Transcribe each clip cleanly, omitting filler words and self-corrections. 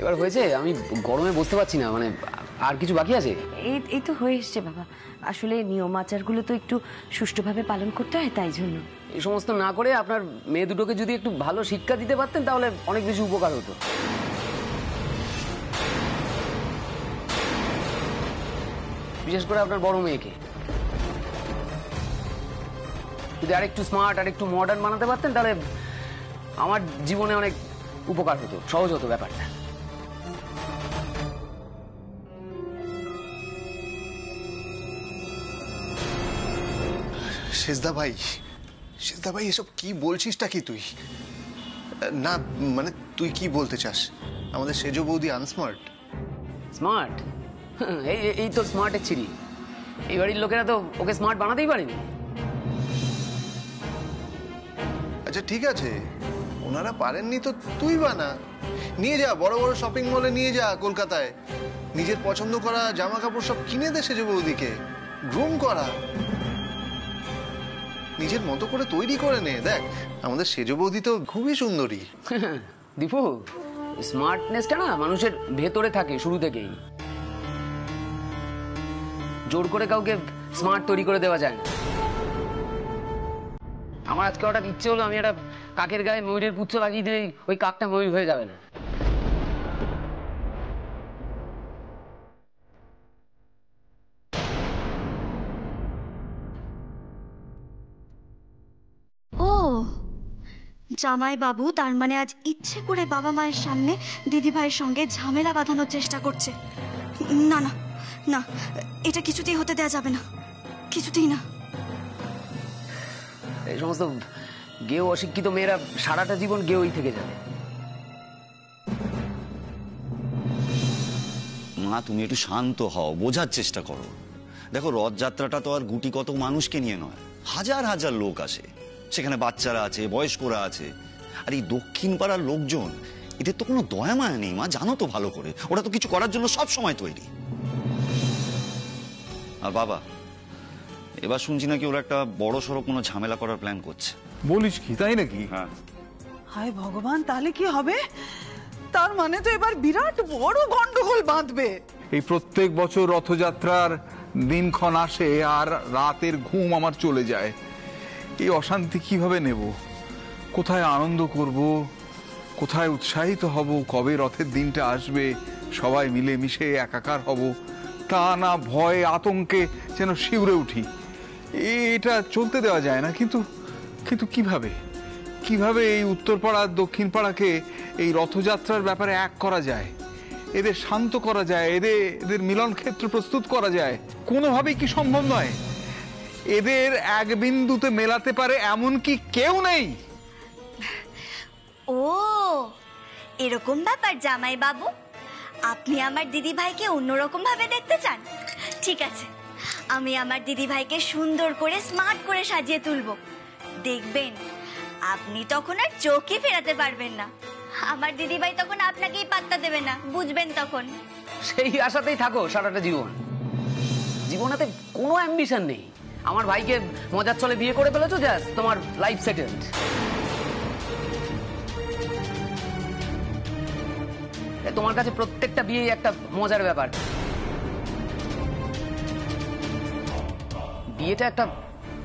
এবার হয়েছে, আমি গরমে বসতে পারছি না, মানে আর কিছু বাকি আছে? এই তো হয়ে এসছে বাবা, আসলে নিয়ম আচারগুলো তো একটু সুষ্ঠুভাবে পালন করতে হয়, তাই জন্য। এই সমস্ত না করে আপনার মেয়ে দুটোকে যদি একটু ভালো শিক্ষা দিতে পারতেন তাহলে অনেক বেশি উপকার হতো। বিশেষ করে আপনার বড় মেয়েকে যদি আরেকটু স্মার্ট আর একটু মডার্ন বানাতে পারতেন তাহলে আমার জীবনে অনেক উপকার হতো, সহজ হতো ব্যাপারটা। শেষদা ভাই, শেষদা ভাই, এসব কি বলছিসটা কি তুই? না মানে তুই কি বলতে চাস আমাদের সেজ বৌদি আনস্মার্ট? স্মার্ট? এই তো স্মার্টের ছিরি। এই বাড়ির লোকেরা তো ওকে স্মার্ট বানাতেই পারেনি। আচ্ছা ঠিক আছে, ওনারা পারেননি তো তুই বানা। নিয়ে যা, বড় বড় শপিং মলে নিয়ে যা কলকাতায়, নিজের পছন্দ করা জামা কাপড় সব কিনে দে সেজ বৌদিকে, গ্রুম করা, নিজের মতো করে তৈরি করে নে। দেখ আমাদের সেজ বৌদি তো খুবই সুন্দরী। দীপু, স্মার্টনেসটা না মানুষের ভেতরে থাকে শুরু থেকেই, জোর করে কাউকে স্মার্ট তৈরি করে দেওয়া যায় না। আমার আজকে হঠাৎ ইচ্ছে হলো আমি একটা কাকের গায়ে ময়ূরের পুচ্ছ লাগিয়ে দিলেই ওই কাকটা ময়ূর হয়ে যাবে না? ও জামাই বাবু তার মানে আজ ইচ্ছে করে বাবা মায়ের সামনে দিদি ভাইয়ের সঙ্গে ঝামেলা বাঁধানোর চেষ্টা করছে। না না না, এটা কিছুতেই হতে দেয়া যাবে না, কিছুতেই না। এই সমস্ত গেও অশিক্ষিত মেয়েরা সারাটা জীবন গেওই থেকে যাবে। মা তুমি একটু শান্ত হও, বোঝার চেষ্টা করো। দেখো রথযাত্রাটা তো আর গুটি কত মানুষকে নিয়ে নয়, হাজার হাজার লোক আসে, সেখানে বাচ্চারা আছে, বয়স্করা আছে। আর এই দক্ষিণ পাড়ার লোকজন, এদের তো কোনো দয়া মায়া নেই মা, জানো তো ভালো করে। ওরা তো কিছু করার জন্য সব সময় তৈরি। আর বাবা, এবার শুনছি নাকি ওরা একটা বড় সড়ো কোনো ঝামেলা করার প্ল্যান করছে। বলিস কি, তাই নাকি? হ্যাঁ। হায় ভগবান, তাহলে কি হবে? তার মানে তো এবার বিরাট বড় গন্ডগোল বাঁধবে। এই প্রত্যেক বছর রথযাত্রার দিনক্ষণ আসে আর রাতের ঘুম আমার চলে যায়। এই অশান্তি কিভাবে নেব? কোথায় আনন্দ করব, কোথায় উৎসাহিত হব, কবে রথের দিনটা আসবে, সবাই মিলে মিশে একাকার হব, তা না ভয়ে আতঙ্কে যেন শিউরে উঠি। এটা চলতে দেওয়া যায় না। কিন্তু কিন্তু কিভাবে কিভাবে এই উত্তরপাড়া দক্ষিণ পাড়াকে এই রথযাত্রার ব্যাপারে এক করা যায়, এদের শান্ত করা যায়, এদের মিলন ক্ষেত্র প্রস্তুত করা যায়? কোনোভাবেই কি সম্ভব নয়? এদের এক বিন্দুতে মেলাতে পারে এমন কি কেউ নেই? ও এরকম ব্যাপার জামাই বাবু, আপনি আমার দিদি ভাইকে অন্যরকম ভাবে দেখতে চান? ঠিক আছে, আমি আমার দিদি ভাইকে সুন্দর করে স্মার্ট করে সাজিয়ে তুলবো। দেখবেন আপনি তখন আর চোখই ফেরাতে পারবেন না। আমার দিদি ভাই তখন আপনাকেই পাত্তা দেবে না, বুঝবেন তখন। সেই আশাতেই থাকো সারাটা জীবন। জীবনেতে কোনো অ্যাম্বিশন নেই। আমার ভাইকে মজার চলে বিয়ে করে ফেলেছো, জাস্ট তোমার লাইফ সেটেলড। তোমার কাছে প্রত্যেকটা বিয়েই একটা মজার ব্যাপার। বিয়েটা একটা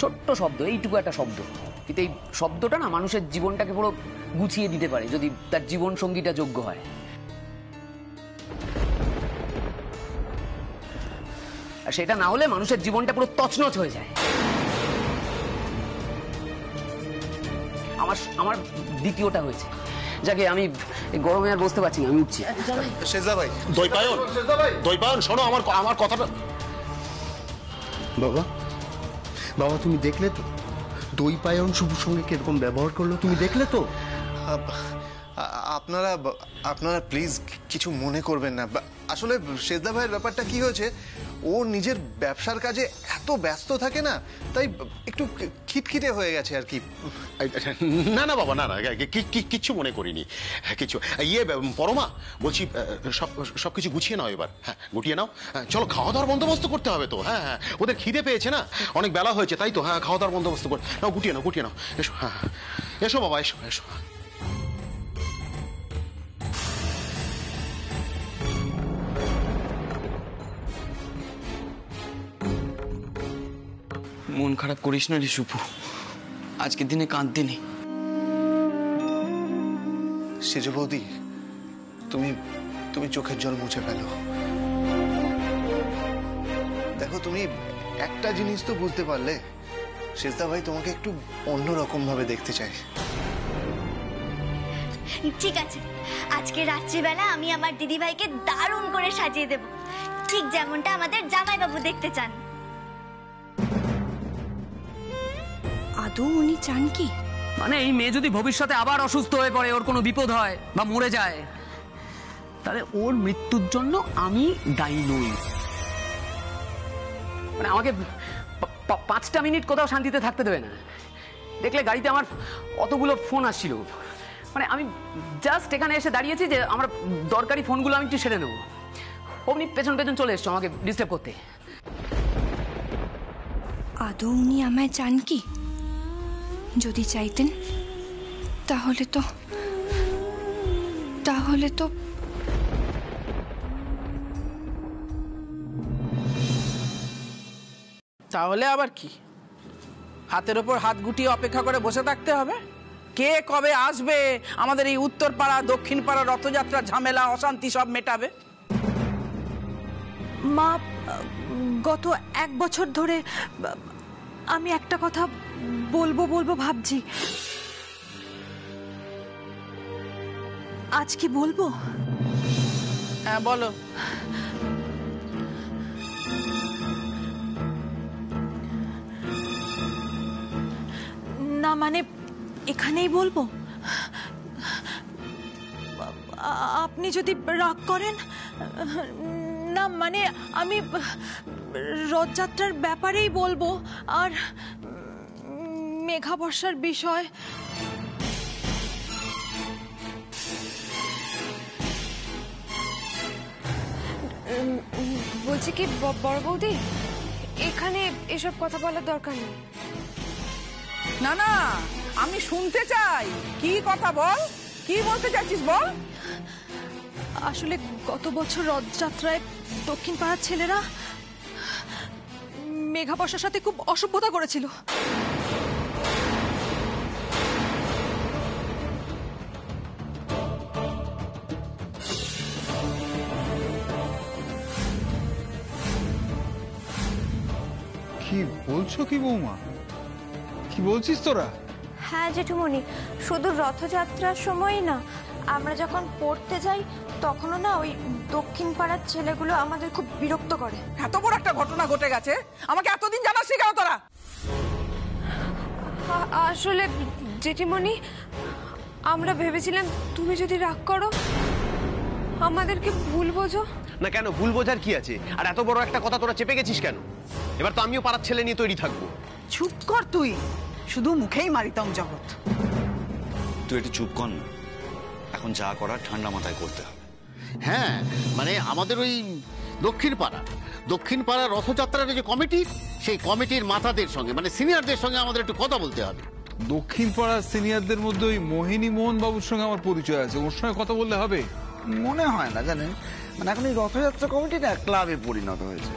ছোট্ট শব্দ, এইটুকু একটা শব্দ, কিন্তু এই শব্দটা না মানুষের জীবনটাকে পুরো গুছিয়ে দিতে পারে যদি তার জীবন সঙ্গীটা যোগ্য হয়। আর সেটা না হলে মানুষের জীবনটা পুরো তছনছ হয়ে যায়। আমার দ্বিতীয়টা হয়েছে। যাকে আমি গরমে আর বসতে পারছি না, আমি উঠছি। শেষদা ভাই, দইপায়ন শোনো আমার কথাটা। বাবা বাবা, তুমি দেখলে তো দইপায়ন শুভর সঙ্গে কিরকম ব্যবহার করলো? তুমি দেখলে তো? আপনারা প্লিজ কিছু মনে করবেন না। আসলে শেষদা ভাইয়ের ব্যাপারটা কি হয়েছে, ও নিজের ব্যবসার কাজে এত ব্যস্ত থাকে না, তাই একটু খিটখিটে হয়ে গেছে আর কি। না না বাবা, না না, কিচ্ছু মনে করিনি কিছু। ইয়ে পরমা, বলছি সবকিছু গুছিয়ে নাও এবার। হ্যাঁ গুটিয়ে নাও। চলো, খাওয়া দাওয়ার বন্দোবস্ত করতে হবে তো। হ্যাঁ হ্যাঁ, ওদের খিদে পেয়েছে না, অনেক বেলা হয়েছে, তাই তো। হ্যাঁ, খাওয়া দাওয়ার বন্দোবস্ত করে নাও, গুটিয়ে নাও, গুটিয়ে নাও। এসো, হ্যাঁ এসো বাবা, এসো এসো। মন খারাপ করিস না রে সুপু, আজকের দিনে কাঁদতে নেই। সেজ বৌদি, তুমি তুমি চোখের জল মুছে ফেলো। দেখো, তুমি একটা জিনিস তো বুঝতে পারলে, সেজদা ভাই তোমাকে একটু অন্যরকম ভাবে দেখতে চাই। ঠিক আছে, আজকে রাত্রিবেলা আমি আমার দিদিভাইকে দারুণ করে সাজিয়ে দেব, ঠিক যেমনটা আমাদের জামাইবাবু দেখতে চান। আদৌ উনি চান কি? মানে এই মেয়ে যদি ভবিষ্যতে আবার অসুস্থ হয়ে পড়ে, ওর কোনো বিপদ হয় বা মরে যায়, তাহলে ওর মৃত্যুর জন্য আমি দায়ী নই। মানে আমাকে 5টা মিনিট কোথাও শান্তিতে থাকতে দেবে না। দেখলে গাড়িতে আমার অতগুলো ফোন আসছিল, মানে আমি জাস্ট এখানে এসে দাঁড়িয়েছি যে আমার দরকারি ফোনগুলো আমি একটু সেরে নেবো, অমনি পেছন পেছন চলে এসছো আমাকে ডিস্টার্ব করতে। আদৌ উনি আমায় চান কি? যদি চাইতেন তাহলে তো তাহলে আবার কি, হাতের ওপর হাত গুটিয়ে অপেক্ষা করে বসে থাকতে হবে? কে কবে আসবে আমাদের এই উত্তর পাড়া দক্ষিণ পাড়া রথযাত্রার ঝামেলা অশান্তি সব মেটাবে? মা, গত 1 বছর ধরে আমি একটা কথা বলবো ভাবছি, আজ কি বলবো? হ্যাঁ বলো। না মানে এখানেই বলবো? আপনি যদি রাগ করেন না, মানে আমি রথযাত্রার ব্যাপারেই বলবো, আর মেঘা বর্ষার বিষয়। বলছি কি বড় বৌদি, এখানে এসব কথা বলার দরকার নেই। না না, আমি শুনতে চাই, কি কথা বল, কি বলতে চাচ্ছিস বল। আসলে গত বছর রথযাত্রায় দক্ষিণ পাড়ার ছেলেরা মেঘা বর্ষার সাথে খুব অসভ্যতা করেছিল। কি বলছো কি বৌমা, কি বলছিস তোরা? হ্যাঁ জেঠুমণি, শুধু রথযাত্রার সময় না, আমরা যখন পড়তে যাই তখনও না ওই দক্ষিণ পাড়ার ছেলেগুলো আমাদের খুব বিরক্ত করে। এত বড় একটা ঘটনা ঘটে গেছে, আমাকে এতদিন জানাসনি কেন তোরা? আসলে জেঠিমণি, আমরা ভেবেছিলাম তুমি যদি রাগ করো আমাদেরকে ভুল বোঝো। না কেন, ভুল বোঝার কি আছে? আর এত বড় একটা কথা তোরা চেপে গেছিস কেন? এবার তো আমিও পাড়ার ছেলে নিয়ে তৈরি থাকবো। চুপ কর তুই, শুধু মুখেই মারিতম জগৎ। তুই একটু চুপ কর না, এখন যা করার ঠান্ডা মাথায় করতে হবে। হ্যাঁ, মানে আমাদের ওই দক্ষিণ পাড়া রথযাত্রার যে কমিটি, সেই কমিটির মাথাদের সঙ্গে, মানে সিনিয়রদের সঙ্গে আমাদের একটু কথা বলতে হবে। দক্ষিণ পাড়ার সিনিয়রদের মধ্যে ওই মোহিনী মোহন বাবুর সঙ্গে আমার পরিচয় আছে, ওর সঙ্গে কথা বললে হবে? মনে হয় না, জানেন, মানে এখন এই রথযাত্রা কমিটিটা ক্লাবে পরিণত হয়েছে।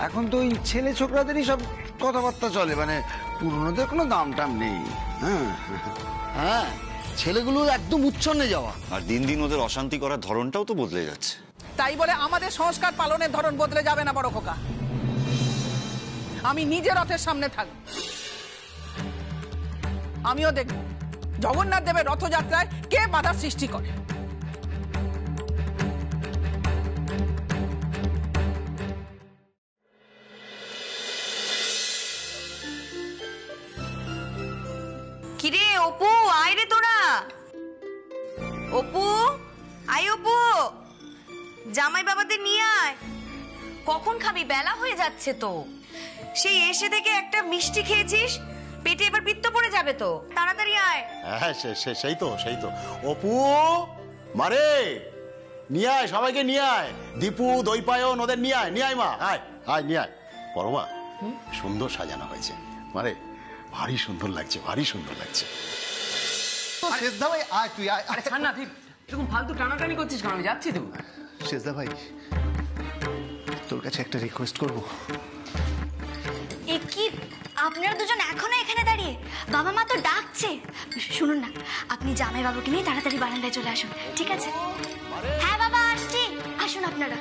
এখন তো ওই ছেলে ছোকরাদেরই সব কথাবার্তা চলে, মানে পুরনোদের কোনো দাম টাম নেই। হ্যাঁ, ছেলেগুলো একদম উচ্ছন্নে যাওয়া। আর দিন দিন ওদের অশান্তি করার ধরনটাও তো বদলে যাচ্ছে। তাই বলে আমাদের সংস্কার পালনের ধরন বদলে যাবে না বড় খোকা। আমি নিজে রথের সামনে থাকব, আমিও দেখব জগন্নাথ দেবের রথযাত্রায় কে বাধা সৃষ্টি করে। কিরে অপু, আয় রে তোরা। অপু, আয় অপু, জামাই বাবাদের নিয়ে আয়। কখন খাবি? বেলা হয়ে যাচ্ছে তো। সেই এসে থেকে একটা মিষ্টি খেয়েছিস, পেটে এবার পিত্ত পড়ে যাবে তো, তাড়াতাড়ি আয়। হ্যাঁ, সেই তো অপু মারে, নিয়ে আয়, সবাইকে নিয়ে আয়। দীপু, দৈপায়ন, ওদের নিয়ে আয় মা, আয় নিয়ে আয়। পরমা, সুন্দর সাজানো হয়েছে মারে, ভারী সুন্দর লাগছে। সেজদা ভাই, আয় তুই আয়। আরে ছাড় না, তুই এরকম ফালতু টানাটানি করছিস কেন? আমি যাচ্ছি তো। সেজদা ভাই, তোর কাছে একটা রিকোয়েস্ট করবো। এ কি আপনারা দুজন এখনো এখানে দাঁড়িয়ে? বাবা মা তো ডাকছে। শুনুন না, আপনি জামাই বাবুকে নিয়ে তাড়াতাড়ি বারান্দায় চলে আসুন, ঠিক আছে? হ্যাঁ বাবা, আসছি, আসুন আপনারা।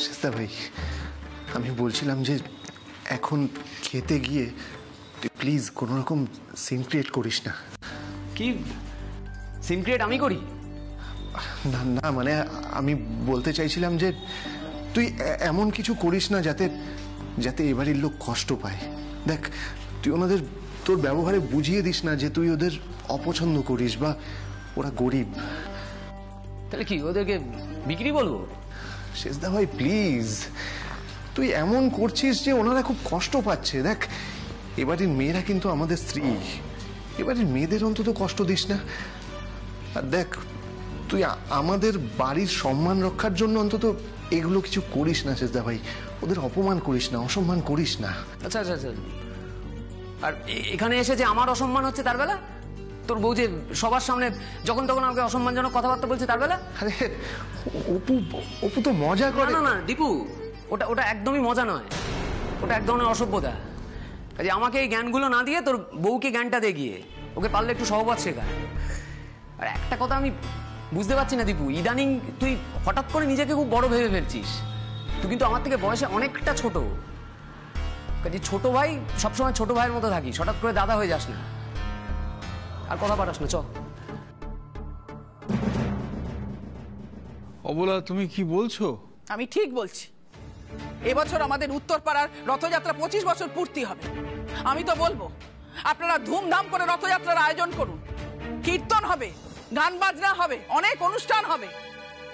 সেস্তা ভাই, আমি বলছিলাম যে এখন খেতে গিয়ে তুই প্লিজ কোনো রকম সিন ক্রিয়েট করিস না। কি সিন ক্রিয়েট আমি করি? না না, মানে আমি বলতে চাইছিলাম যে তুই এমন কিছু করিস না যাতে যাতে এবারের লোক কষ্ট পায়। দেখ, তুই ওনাদের তোর ব্যবহারে বুঝিয়ে দিস না যে তুই ওদের অপছন্দ করিস বা ওরা গরিব। তাহলে কি ওদেরকে বিক্রি বলবো? শেষদা ভাই প্লিজ, তুই এমন করছিস যে ওনারা খুব কষ্ট পাচ্ছে। দেখ, এবারের মেয়েরা কিন্তু আমাদের স্ত্রী, এবারের মেয়েদের অন্তত কষ্ট দিস না। আর দেখ, তুই আমাদের বাড়ির সম্মান রক্ষার জন্য অন্তত এগুলো কিছু করিস না শেষদা ভাই। ওদের অপমান করিস না, অসম্মান করিস না। আচ্ছা আচ্ছা আচ্ছা, আর এখানে এসে যে আমার অসম্মান হচ্ছে তার বেলা? তোর বউ যে সবার সামনে যখন তখন আমাকে অসম্মানজনক কথাবার্তা বলছে তার বেলা? আরে অপু, অপু তো মজা করে। না না দীপু, ওটা ওটা একদমই মজা নয়, ওটা এক ধরনের অসভ্যতা। কাজে আমাকে এই জ্ঞানগুলো না দিয়ে তোর বউকে জ্ঞানটা দে গিয়ে, ওকে পারলে একটু সহবাদ শেখা। আর একটা কথা আমি বুঝতে পারছি না দীপু, ইদানিং তুই হঠাৎ করে নিজেকে খুব বড় ভেবে ফেলছিস। তুই কিন্তু আমার থেকে বয়সে অনেকটা ছোট। কাজে ছোট ভাই সবসময় ছোট ভাইয়ের মতো থাকিস, হঠাৎ করে দাদা হয়ে যাস না। আর কথা পাঠাস না, চ। অবলা, তুমি কি বলছো? আমি ঠিক বলছি। এবছর আমাদের উত্তরপাড়ার রথযাত্রা 25 বছর পূর্তি হবে। আমি তো বলবো আপনারা ধুমধাম করে রথযাত্রার আয়োজন করুন। কীর্তন হবে, গান বাজনা হবে, অনেক অনুষ্ঠান হবে।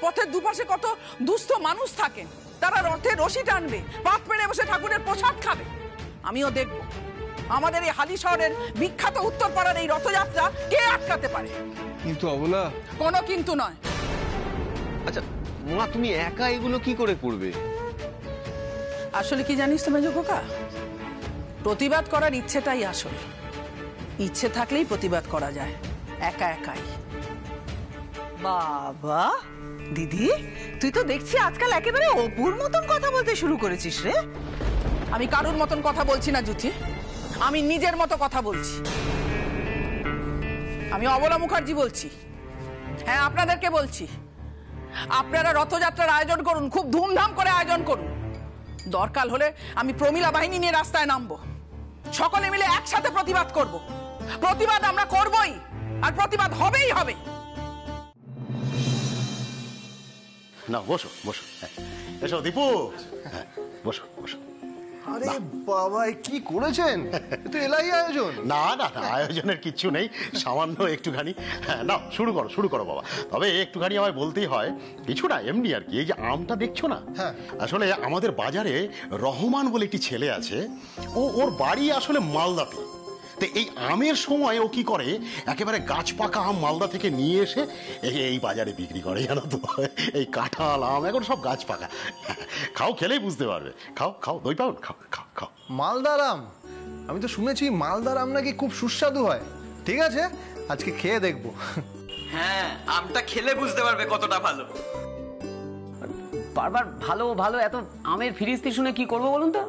পথের দুপাশে কত দুস্থ মানুষ থাকেন, তারা রথে রশি টানবে, পাত পেড়ে বসে ঠাকুরের প্রসাদ খাবে। আমিও দেখব আমাদের এই হালি শহরের বিখ্যাত উত্তরপাড়ার এই রথযাত্রা কে আটকাতে পারে। কিন্তু অবলা, কোনো কিন্তু নয়। আচ্ছা মা, তুমি একা এগুলো কি করে করবে? আসলে কি জানিস তো মেজো খোকা, প্রতিবাদ করার ইচ্ছেটাই আসল। ইচ্ছে থাকলেই প্রতিবাদ করা যায়, একা একাই। বাবা দিদি, তুই তো দেখছি আজকাল একেবারে অপুর মতন কথা বলতে শুরু করেছিস রে। আমি কারুর মতন কথা বলছি না জুথি, আমি নিজের মতো কথা বলছি। আমি অবলা মুখার্জি বলছি। হ্যাঁ, আপনাদেরকে বলছি, আপনারা রথযাত্রার আয়োজন করুন, খুব ধুমধাম করে আয়োজন করুন। দরকার হলে আমি প্রমিলা বাহিনী নিয়ে রাস্তায় নামবো, সকলে মিলে একসাথে প্রতিবাদ করব। প্রতিবাদ আমরা করবই, আর প্রতিবাদ হবেই হবে। না, বসো বসো, এসো দীপু, বসো বসো। আরে বাবা, কি করেছেন? তো এলাই আয়োজন? না না না, আয়োজনের কিচ্ছু নেই, সামান্য একটুখানি। হ্যাঁ, না, শুরু করো শুরু করো বাবা। তবে একটুখানি আমায় বলতেই হয়, কিছু না, এমনি আর কি। এই যে আমটা দেখছো না, আসলে আমাদের বাজারে রহমান বলে একটি ছেলে আছে, ওর বাড়ি আসলে মালদাতে। তো এই আমের সময় ও কি করে, একেবারে গাছ পাকা আম মালদা থেকে নিয়ে এসে এই বাজারে বিক্রি করে, জানো তো। এই কাঁঠাল আম এখন সব গাছ পাকা। খাও, খেলেই বুঝতে পারবে। খাও খাও, দই পাও, খাও খাও খাও। মালদার আম? আমি তো শুনেছি মালদার আম নাকি খুব সুস্বাদু হয়। ঠিক আছে, আজকে খেয়ে দেখবো। হ্যাঁ, আমটা খেলে বুঝতে পারবে কতটা ভালো। বারবার ভালো ভালো এত আমের ফিরিস্তি শুনে কি করবো বলুন তো?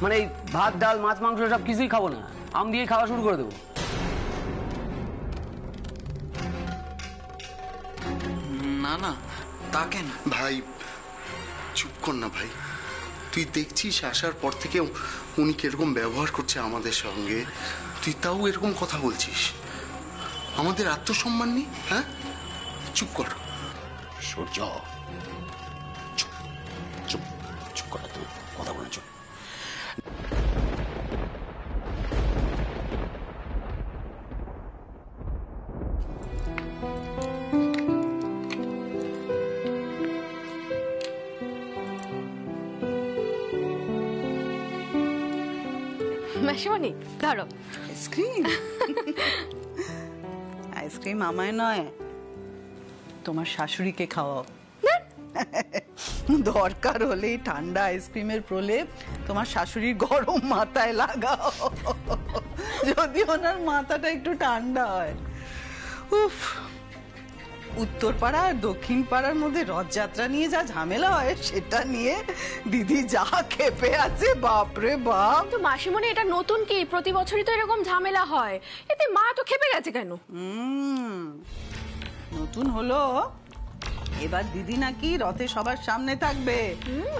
মানে এই ভাত ডাল মাছ মাংস সব কিছুই খাবো না, আম দিয়ে খাওয়া শুরু করে দেবো। না না, তা কেন ভাই? চুপ কর না ভাই। তুই দেখছিস আসার পর থেকে উনি কিরকম ব্যবহার করছে আমাদের সঙ্গে, তুই তাও এরকম কথা বলছিস? আমাদের আত্মসম্মান নেই? হ্যাঁ, চুপ কর। সূর্য, চুপ চুপ চুপ কর, তুই কথা বলে চুপ। মাসিমণি ধরো আইসক্রিম। আইসক্রিম আমায় নয়, তোমার শাশুড়িকে খাওয়াও। দরকার হলে ঠান্ডা আইসক্রিমের প্রলেপ তোমার শাশুড়ির গরম মাথায় লাগাও, যদি ওনার মাথাটা একটু ঠান্ডা হয়। উফ, উত্তরপাড়া আর দক্ষিণ পাড়ার মধ্যে রথযাত্রা নিয়ে যা ঝামেলা হয় সেটা নিয়ে দিদি যা খেপে আছে, বাপরে বাপ। তো মাসিমণি এটা নতুন কি? প্রতি বছরই তো এরকম ঝামেলা হয়, এতে মা তো খেপে গেছে কেন? নতুন হলো, এবার দিদি নাকি রথে সবার সামনে থাকবে,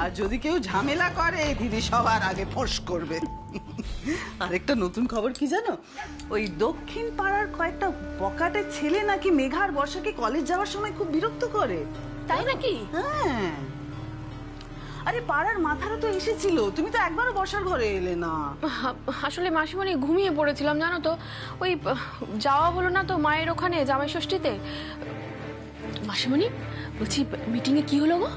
আর যদি কেউ ঝামেলা করে দিদি সবার আগে ফোঁস করবে। আরেকটা নতুন খবর কি জানো, ওই দক্ষিণ পাড়ার কয়েকটা বকাটে ছেলে নাকি মেঘার বর্ষাকে কলেজ যাওয়ার সময় খুব বিরক্ত করে। তাই নাকি? হ্যাঁ, আরে পাড়ার মাথারা তো এসেছিল, তুমি তো একবারও বর্ষার ঘরে এলে না। আসলে মাসিমণি ঘুমিয়ে পড়েছিলাম জানো তো, ওই যাওয়া হলো না তো মায়ের ওখানে জামাই ষষ্ঠীতে। মাসিমণি বলছি, মিটিং এ কি হলো গো?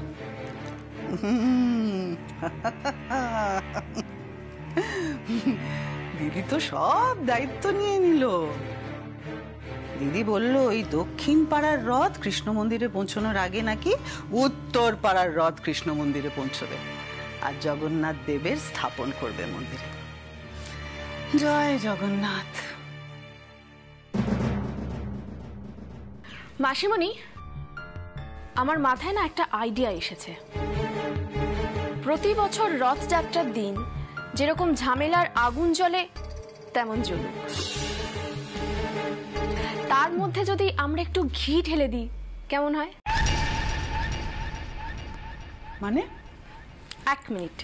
দিদি তো সব দায়িত্ব নিয়ে নিল। দিদি বলল ওই দক্ষিণ পাড়ার রথ কৃষ্ণ মন্দিরে পৌঁছানোর আগে নাকি উত্তর পাড়ার রথ কৃষ্ণ মন্দিরে পৌঁছবে, আর জগন্নাথ দেবের স্থাপন করবে মন্দিরে। জয় জগন্নাথ। মাসিমণি, আমার মাথায় না একটা আইডিয়া এসেছে। প্রতি বছর রথযাত্রার দিন যেরকম ঝামেলার আগুন জ্বলে তেমন জ্বলুক, তার মধ্যে যদি আমরা একটু ঘি ঢেলে দিই কেমন হয়? মানে? 1 মিনিট।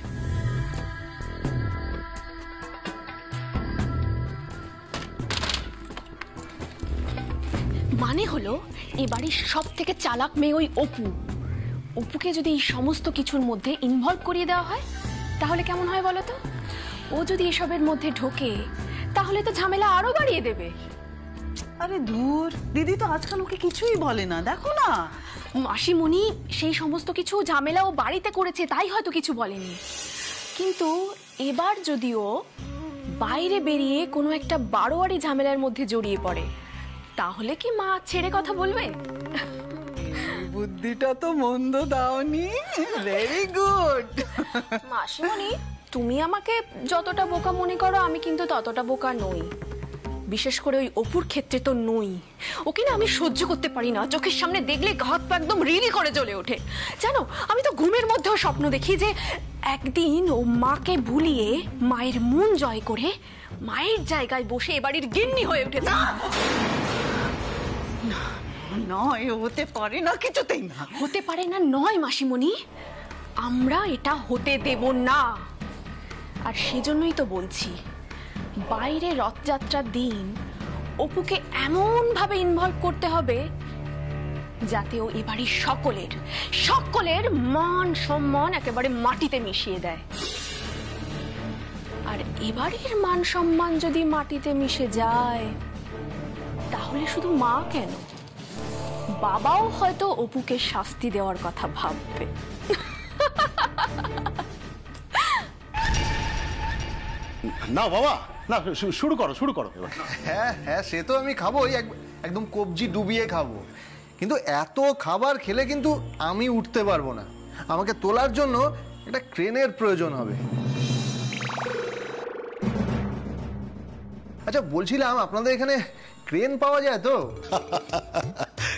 মানে হলো, এই বাড়ির সব থেকে চালাক মেয়ে ওই অপুকে যদি এই সমস্ত কিছুর মধ্যে ইনভলভ করিয়ে দেওয়া হয় তাহলে কেমন হয় বলো তো? ও যদি এসবের মধ্যে ঢোকে তাহলে তো ঝামেলা আরো বাড়িয়ে দেবে। আরে দূর, দিদি তো আজকাল ওকে কিছুই বলে না, দেখো না। মাসিমণি, সেই সমস্ত কিছু ঝামেলা ও বাড়িতে করেছে তাই হয়তো কিছু বলেনি, কিন্তু এবার যদিও বাইরে বেরিয়ে কোনো একটা বারোয়ারি ঝামেলার মধ্যে জড়িয়ে পড়ে তাহলে কি মা ছেড়ে কথা বলবে? বুদ্ধিটা তো মন্দ দাওনি, ভেরি গুড। মাসিমণি, তুমি আমাকে যতটা বোকা মনে করো আমি কিন্তু ততটা বোকা নই, বিশেষ করে ওই অপুর ক্ষেত্রে তো নই। ওকে না আমি সহ্য করতে পারি না, চোখের সামনে দেখলে হাত পা একদম রিলি করে জ্বলে ওঠে। জানো, আমি তো ঘুমের মধ্যেও স্বপ্ন দেখি যে একদিন ও মাকে ভুলিয়ে মায়ের মন জয় করে মায়ের জায়গায় বসে এ বাড়ির গিন্নি হয়ে উঠেছে। নয়, হতে পারে না, কিছুতেই না। হতে পারে না নয় মাসিমণি, আমরা এটা হতে দেব না। আর সেজন্যই তো বলছি, বাইরে রথযাত্রার দিন অপুকে এমন ভাবে ইনভলভ করতে হবে যাতে ও এবাড়ির সকলের মান সম্মান একেবারে মাটিতে মিশিয়ে দেয়। আর এবাড়ির মান সম্মান যদি মাটিতে মিশে যায় তাহলে শুধু মা কেন, বাবাও হয়তো অপুকে শাস্তি দেওয়ার কথা ভাববে। না বাবা, না, শুরু করো এবার। হ্যাঁ হ্যাঁ, সে তো আমি খাবোই, একদম কবজি ডুবিয়ে খাবো, কিন্তু এত খাবার খেলে কিন্তু আমি উঠতে পারবো না। আমাকে তোলার জন্য একটা ক্রেনের প্রয়োজন হবে। আচ্ছা, বলছিলাম আপনাদের এখানে ক্রেন পাওয়া যায় তো?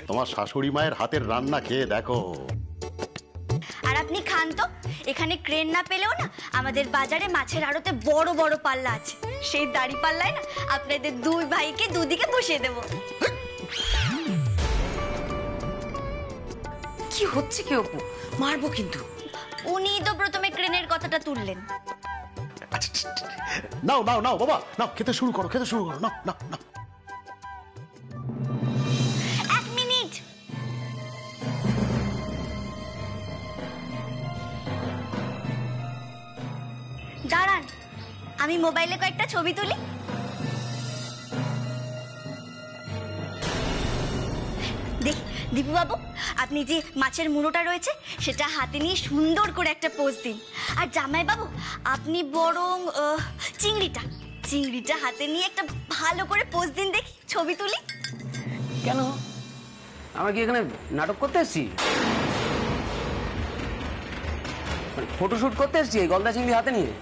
তোমার শাশুড়ি মায়ের হাতের রান্না খেয়ে দেখো। আর আপনি খান তো, এখানে ক্রেন না পেলেও না আমাদের বাজারে মাছের আড়তে বড় বড় পাল্লা আছে, সেই দাড়ি পাল্লায় না আপনাদের দুই ভাইকে দুদিকে বসিয়ে দেব। কি হচ্ছে কি অপু? মারবো কিন্তু। উনি তো প্রথমে ক্রেনের কথাটা তুললেন। নাও বাবা, নাও, খেতে শুরু করো, নাও। 1 মিনিট। দাঁড়ান, আমি মোবাইলে কয়েকটা ছবি তুলি। দেখ দীপু বাবু, আপনি যে মাছের মুড়োটা রয়েছে সেটা হাতে নিয়ে সুন্দর করে একটা পোজ দিন। আর জামাই বাবু, আপনি বরং চিংড়িটা হাতে নিয়ে একটা ভালো করে পোজ দিন, দেখি ছবি তুলি। কেন, আমরা কি এখানে নাটক করতে এসেছি? ফটোশুট করতে এসেছি এই গলদা চিংড়ি হাতে নিয়ে?